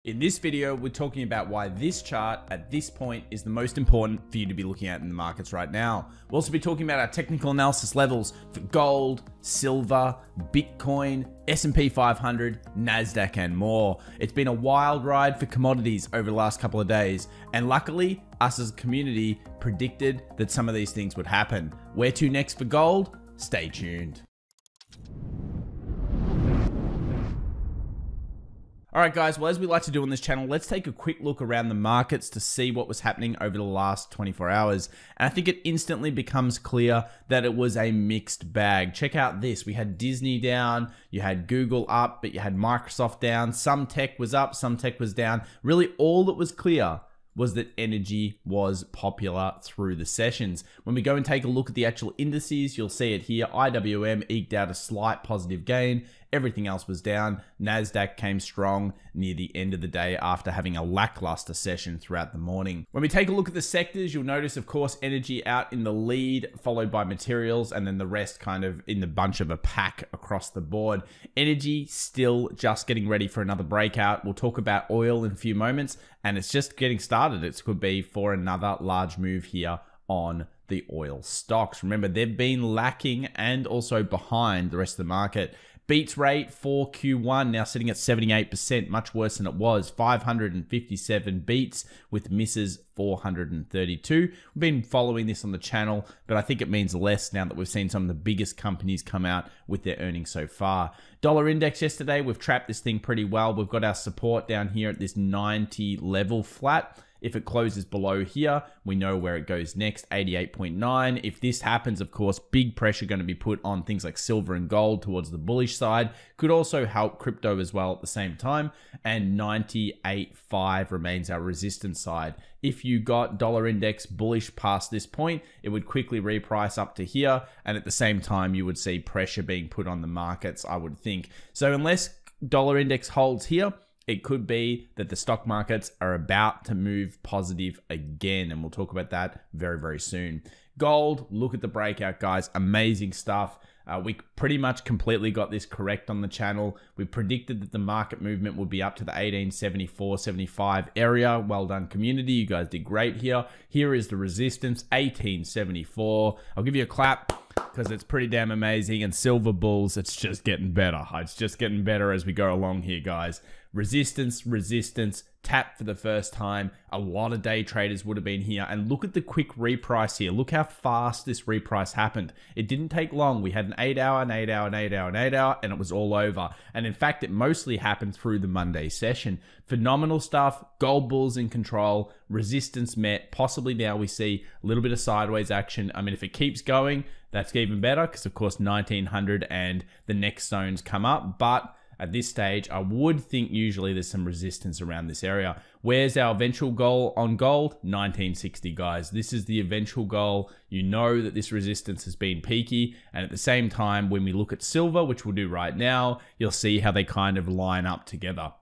In this video, we're talking about why this chart at this point is the most important for you to be looking at in the markets right now. We'll also be talking about our technical analysis levels for gold, silver, Bitcoin, SP500, Nasdaq, and more. It's been a wild ride for commodities over the last couple of days, and luckily, us as a community predicted that some of these things would happen. Where to next for gold? Stay tuned. All right, guys, well, as we like to do on this channel, let's take a quick look around the markets to see what was happening over the last 24 hours. And I think it instantly becomes clear that it was a mixed bag. Check out this. We had Disney down, you had Google up, but you had Microsoft down. Some tech was up, some tech was down. Really, all that was clear was that energy was popular through the sessions. When we go and take a look at the actual indices, you'll see it here. IWM eked out a slight positive gain. Everything else was down. Nasdaq came strong near the end of the day after having a lackluster session throughout the morning. When we take a look at the sectors, you'll notice, of course, energy out in the lead, followed by materials, and then the rest kind of in the bunch of a pack across the board. Energy still just getting ready for another breakout. We'll talk about oil in a few moments, and it's just getting started. It could be for another large move here on the oil stocks. Remember, they've been lacking and also behind the rest of the market. Beats rate for Q1 now sitting at 78%, much worse than it was. 557 beats with misses 432. We've been following this on the channel, but I think it means less now that we've seen some of the biggest companies come out with their earnings so far. Dollar index yesterday, we've trapped this thing pretty well. We've got our support down here at this 90 level flat. If it closes below here, we know where it goes next, 88.9. If this happens, of course, big pressure going to be put on things like silver and gold towards the bullish side. Could also help crypto as well at the same time. And 98.5 remains our resistance side. If you got dollar index bullish past this point, it would quickly reprice up to here. And at the same time, you would see pressure being put on the markets, I would think. So unless dollar index holds here, it could be that the stock markets are about to move positive again, and we'll talk about that very, very soon. Gold, look at the breakout, guys. Amazing stuff. We pretty much completely got this correct on the channel. We predicted that the market movement would be up to the 1874-75 area. Well done, community. You guys did great here. Here is the resistance, 1874. I'll give you a clap because it's pretty damn amazing. And silver bulls, it's just getting better. It's just getting better as we go along here, guys. Resistance, resistance, tap for the first time. A lot of day traders would have been here. And look at the quick reprice here. Look how fast this reprice happened. It didn't take long. We had an 8 hour, an 8 hour, an 8 hour, an 8 hour, and it was all over. And in fact, it mostly happened through the Monday session. Phenomenal stuff. Gold bulls in control. Resistance met. Possibly now we see a little bit of sideways action. I mean, if it keeps going, that's even better because, of course, 1900 and the next zones come up. But at this stage, I would think usually there's some resistance around this area. Where's our eventual goal on gold? 1960, guys. This is the eventual goal. You know that this resistance has been peaky. And at the same time, when we look at silver, which we'll do right now, you'll see how they kind of line up together.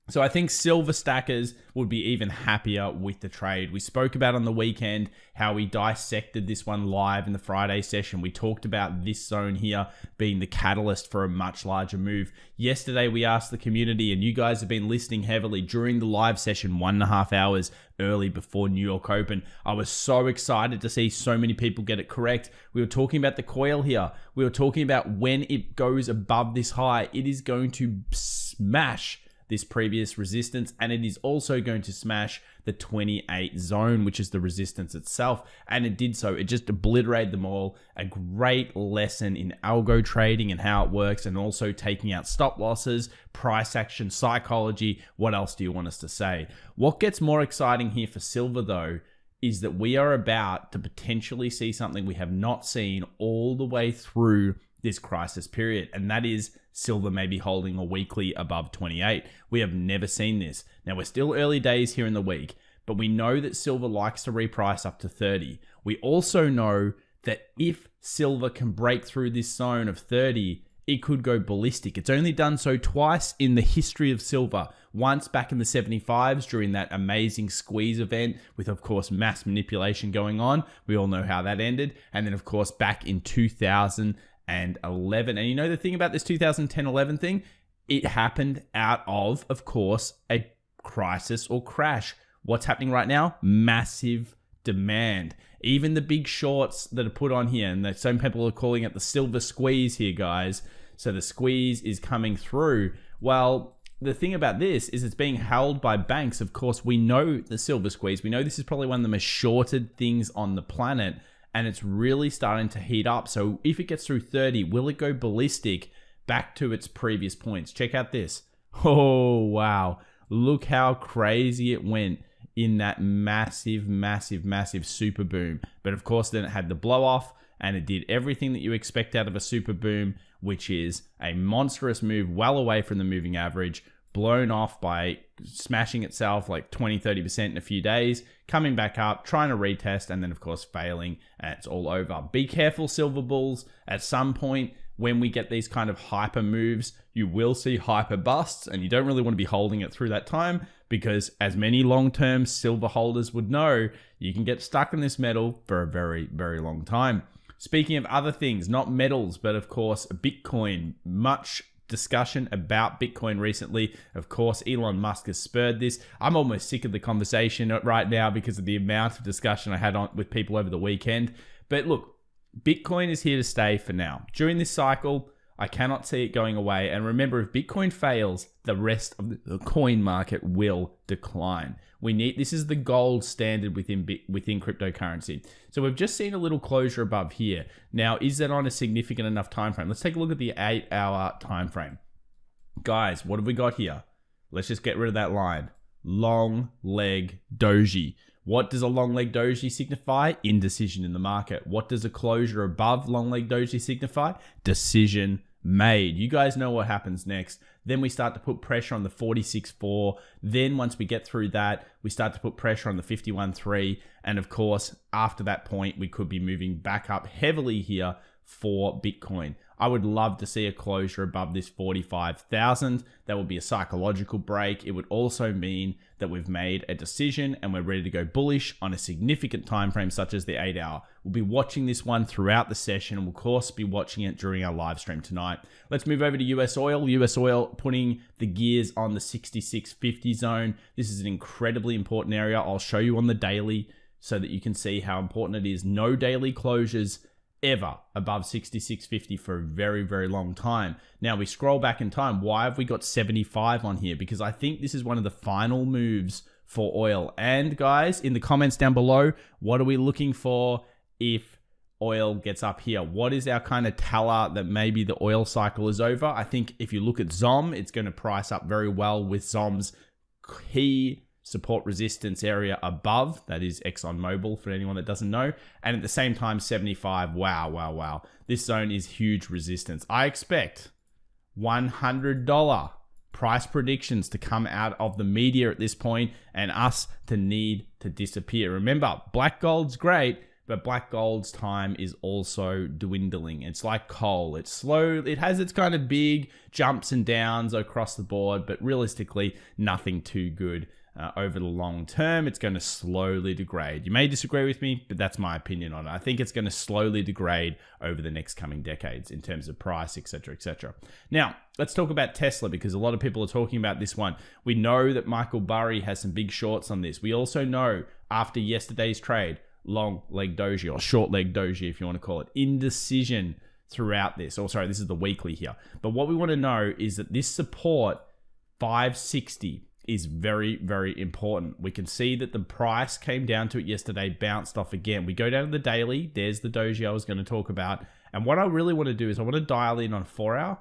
So I think silver stackers would be even happier with the trade. We spoke about on the weekend how we dissected this one live in the Friday session. We talked about this zone here being the catalyst for a much larger move. Yesterday, we asked the community, and you guys have been listening heavily during the live session 1.5 hours early before New York Open. I was so excited to see so many people get it correct. We were talking about the coil here. We were talking about when it goes above this high, it is going to smash this previous resistance, and it is also going to smash the 28 zone, which is the resistance itself, and it did so. It just obliterated them all. A great lesson in algo trading and how it works, and also taking out stop losses, price action, psychology. What else do you want us to say? What gets more exciting here for silver, though, is that we are about to potentially see something we have not seen all the way through this crisis period, and that is silver may be holding a weekly above 28. We have never seen this. Now, we're still early days here in the week, but we know that silver likes to reprice up to 30. We also know that if silver can break through this zone of 30, it could go ballistic. It's only done so twice in the history of silver. Once back in the 75s during that amazing squeeze event with, of course, mass manipulation going on. We all know how that ended. And then, of course, back in 2011. And you know the thing about this 2010-11 thing? It happened out of course, a crisis or crash. What's happening right now? Massive demand. Even the big shorts that are put on here, and some people are calling it the silver squeeze here, guys. So the squeeze is coming through. Well, the thing about this is it's being held by banks. Of course, we know the silver squeeze. We know this is probably one of the most shorted things on the planet, and it's really starting to heat up. So if it gets through 30, will it go ballistic back to its previous points? Check out this. Oh, wow. Look how crazy it went in that massive, massive, massive super boom. But of course, then it had the blow off, and it did everything that you expect out of a super boom, which is a monstrous move well away from the moving average, blown off by smashing itself like 20-30% in a few days, coming back up, trying to retest, and then of course failing, and it's all over. Be careful, silver bulls. At some point, when we get these kind of hyper moves, you will see hyper busts, and you don't really want to be holding it through that time, because as many long-term silver holders would know, you can get stuck in this metal for a very, very long time. Speaking of other things, not metals, but of course, Bitcoin. Much discussion about Bitcoin recently. Of course, Elon Musk has spurred this. I'm almost sick of the conversation right now because of the amount of discussion I had on with people over the weekend. But look, Bitcoin is here to stay for now. During this cycle, I cannot see it going away. And remember, if Bitcoin fails, the rest of the coin market will decline. This is the gold standard within cryptocurrency. So we've just seen a little closure above here. Now, is that on a significant enough time frame? Let's take a look at the 8-hour time frame. Guys, what have we got here? Let's just get rid of that line. Long leg doji. What does a long leg doji signify? Indecision in the market. What does a closure above long leg doji signify? Decision made. You guys know what happens next. Then we start to put pressure on the 46.4. Then once we get through that, we start to put pressure on the 51.3. And of course, after that point, we could be moving back up heavily here for Bitcoin. I would love to see a closure above this 45,000. That would be a psychological break. It would also mean that we've made a decision and we're ready to go bullish on a significant time frame such as the 8-hour. We'll be watching this one throughout the session, and we'll of course be watching it during our live stream tonight. Let's move over to US oil. US oil putting the gears on the 66.50 zone. This is an incredibly important area. I'll show you on the daily so that you can see how important it is. No daily closures ever above 66.50 for a very, very long time. Now we scroll back in time. Why have we got 75 on here? Because I think this is one of the final moves for oil. And guys, in the comments down below, what are we looking for if oil gets up here? What is our kind of teller that maybe the oil cycle is over? I think if you look at ZOM, it's going to price up very well with ZOM's key support resistance area above. That is ExxonMobil for anyone that doesn't know. And at the same time, 75. Wow. This zone is huge resistance. I expect $100 price predictions to come out of the media at this point and us to need to disappear. Remember, black gold's great, but black gold's time is also dwindling. It's like coal. It's slow. It has its kind of big jumps and downs across the board, but realistically, nothing too good. Over the long term, it's going to slowly degrade. You may disagree with me, but that's my opinion on it. I think it's going to slowly degrade over the next coming decades in terms of price, etc., etc. Now, let's talk about Tesla, because a lot of people are talking about this one. We know that Michael Burry has some big shorts on this. We also know after yesterday's trade, long leg doji, or short leg doji, if you want to call it, indecision throughout this. Oh, sorry, this is the weekly here. But what we want to know is that this support, 560, is very, very important. We can see that the price came down to it yesterday, bounced off again. We go down to the daily. There's the doji I was going to talk about. And what I really want to do is I want to dial in on 4-hour,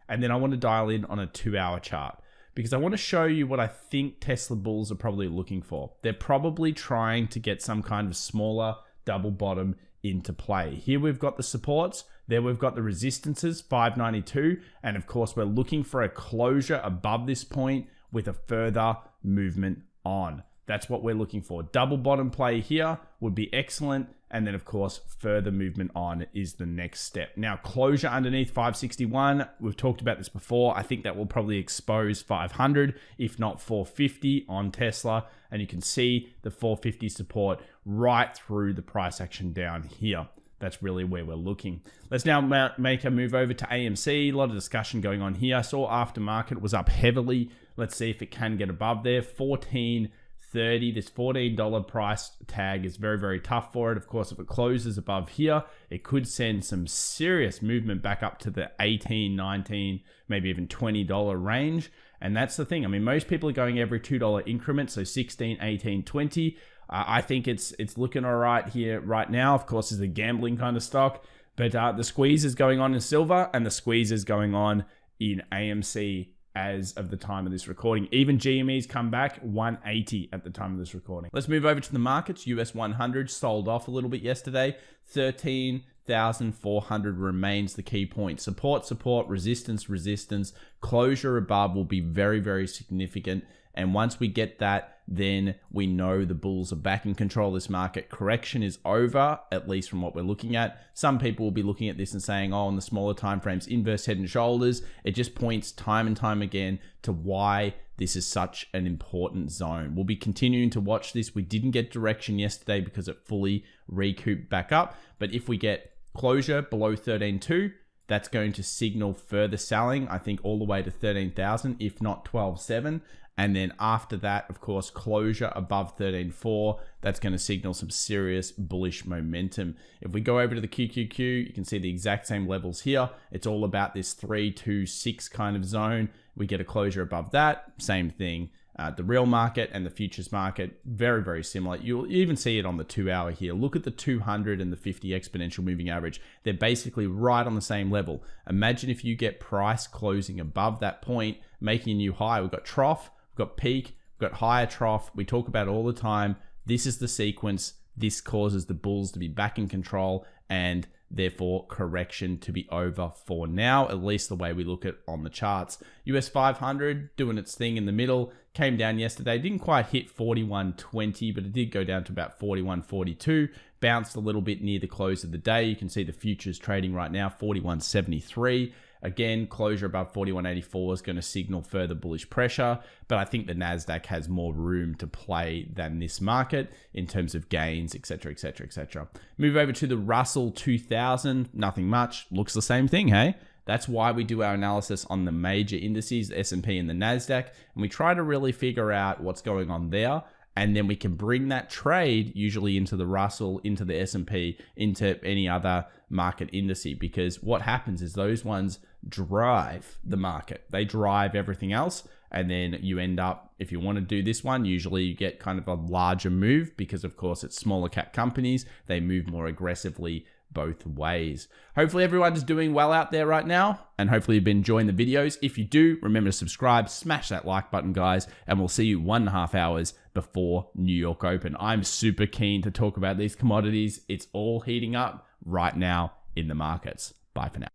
and then I want to dial in on a 2-hour chart, because I want to show you what I think Tesla bulls are probably looking for. They're probably trying to get some kind of smaller double bottom into play. Here we've got the supports. There we've got the resistances, 592. And of course, we're looking for a closure above this point with a further movement on. That's what we're looking for. Double bottom play here would be excellent. And then of course, further movement on is the next step. Now, closure underneath 561. We've talked about this before. I think that will probably expose 500, if not 450 on Tesla. And you can see the 450 support right through the price action down here. That's really where we're looking. Let's now make a move over to AMC. A lot of discussion going on here. I saw aftermarket was up heavily. Let's see if it can get above there. $14.30. This $14 price tag is very, very tough for it. Of course, if it closes above here, it could send some serious movement back up to the $18, $19, maybe even $20 range. And that's the thing. I mean, most people are going every $2 increments, so 16, 18, 20. I think it's looking all right here right now. Of course, it's a gambling kind of stock, but the squeeze is going on in silver and the squeeze is going on in AMC as of the time of this recording. Even GME's come back 180 at the time of this recording. Let's move over to the markets. US 100 sold off a little bit yesterday. 13,400 remains the key point. Support, resistance, closure above will be very, very significant. And once we get that, then we know the bulls are back in control of this market. Correction is over, at least from what we're looking at. Some people will be looking at this and saying, oh, in the smaller time frames, inverse head and shoulders. It just points time and time again to why this is such an important zone. We'll be continuing to watch this. We didn't get direction yesterday because it fully recouped back up. But if we get closure below 13.2, that's going to signal further selling, I think all the way to 13,000, if not 12.7. And then after that, of course, closure above 13.4, that's going to signal some serious bullish momentum. If we go over to the QQQ, you can see the exact same levels here. It's all about this 3, 2, 6 kind of zone. We get a closure above that, same thing. The real market and the futures market, very, very similar. You'll even see it on the 2 hour here. Look at the 200 and the 50 exponential moving average. They're basically right on the same level. Imagine if you get price closing above that point, making a new high. We've got trough, we've got peak, we've got higher trough. We talk about it all the time. This is the sequence. This causes the bulls to be back in control and therefore correction to be over for now, at least the way we look at on the charts. US 500 doing its thing in the middle, came down yesterday, didn't quite hit 41.20, but it did go down to about 41.42, bounced a little bit near the close of the day. You can see the futures trading right now, 41.73. Again, closure above 41.84 is going to signal further bullish pressure, but I think the Nasdaq has more room to play than this market in terms of gains, etc., etc., etc. Move over to the Russell 2000, nothing much, looks the same thing, hey? That's why we do our analysis on the major indices, the S&P and the Nasdaq, and we try to really figure out what's going on there. And then we can bring that trade usually into the Russell, into the S&P, into any other market indice, because what happens is those ones drive the market. They drive everything else. And then you end up, if you want to do this one, usually you get kind of a larger move because, of course, it's smaller cap companies. They move more aggressively both ways. Hopefully everyone's doing well out there right now, and hopefully you've been enjoying the videos. If you do, remember to subscribe, smash that like button, guys, and we'll see you 1.5 hours before New York Open. I'm super keen to talk about these commodities. It's all heating up right now in the markets. Bye for now.